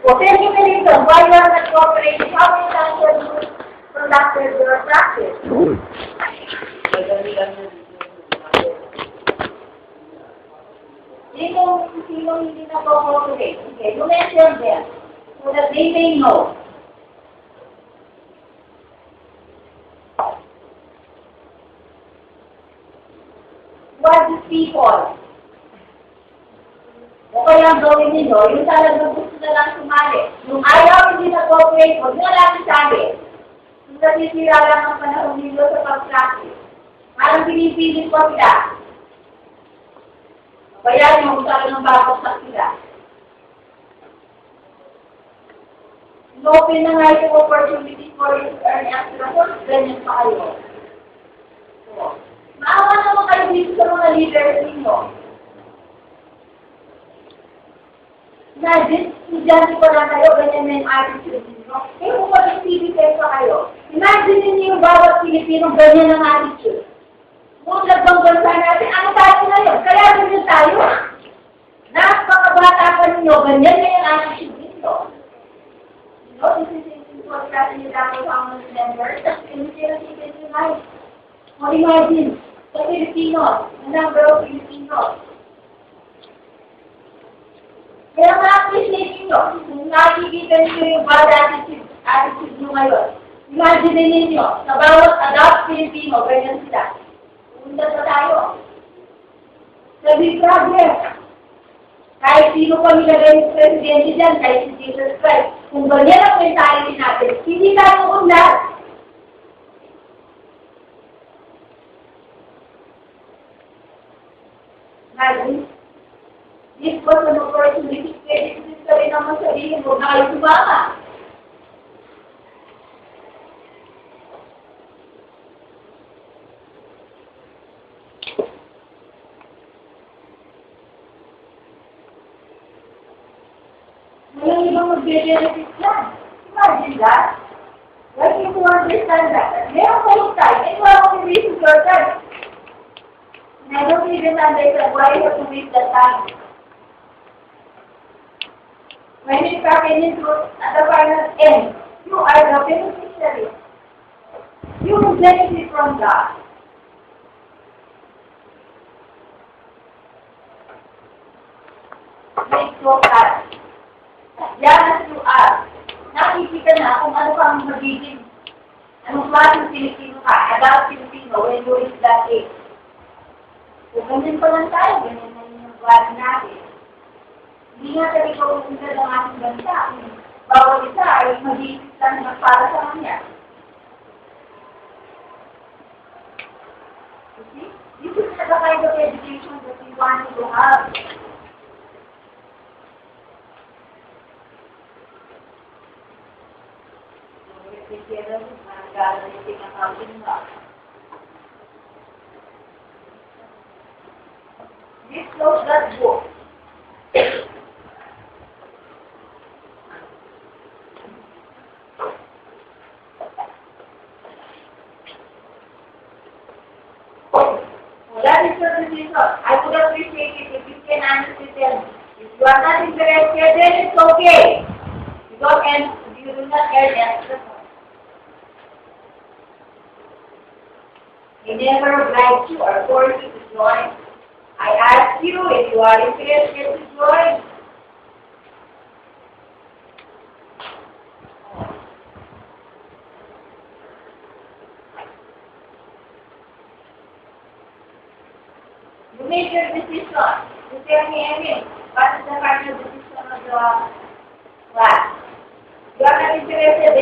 O, tell me the reason why you are not cooperating. How many times have you conducted your practice? Sinong hindi na cooperate? Okay, you mention them so that they may know. What these people? O kaya ang gawin ninyo, yung talagang gusto na lang sumali. Yung ayaw hindi na cooperate, huwag na lang isali. Yung nasisira lang ang panahon ninyo sa pag-practice. Parang pinipilit ko sila. Kaya yung usapan ng babagsak sila. Inopen na nga yung opportunity for you to earn extra funds, ganyan pa kayo. So, maawa naman kayo dito sa mga leaders ninyo. Imagine, estudyante ko lang kayo, ganyan na yung attitude ninyo. Eh, kung mag-activity pa kayo, imagine ninyo yung bawat Pilipino, ganyan ang attitude. Kung nagbang bansa natin, ano tayo ngayon? Kaya ganyan tayo. Napakabata pa ninyo, ganyan na yung attitude ninyo. You know, this is important in the family members. Hindi sila sila. O imagine, sa Filipinos, the number of Filipinos. Kaya ma-appreciate nyo, kung nakikita nyo yung bad attitude nyo ngayon, imagine ninyo, sa bawat adopt Filipino, ganyan sila. Punta sa tayo. Sa big problem. Kahit sino pa nilagay yung presidente dyan, kahit si Jesus Christ, kung ganyan ang mentality natin, hindi tayo unlad. Imagine, this was an opportunity, pwede ko sa rin naman sabihin, huwag na kayo sumama. Ngayon ibang mag-benefit lang. Imagine that. Why can't you understand that? Meron kayong time, and you have to waste your time. And I don't even understand why you have to waste that time. When you come in at the final end, you are the beneficiary. You will benefit from that. Make so that. Yan as you are. Nakikita na kung ano kang magiging, anong klaseng Pilipino ka, adult Filipino when you reach that age. So, ganyan pa lang tayo, ganyan na yung body natin. Hindi nga tayo ikaw ng ating bansa. Bawat isa ay mag-iisip lang na para sa kanya. You see? This is the kind of education that we want to have. This close that book. That is the decision. I would appreciate it if you can honestly tell me. If you are not interested, then it's okay. You do not earn extra. I never obliged you or forced you to join. I asked you if you are interested to join. You make your decision. You tell me, Emin, what is the final decision of the class? You are not interested,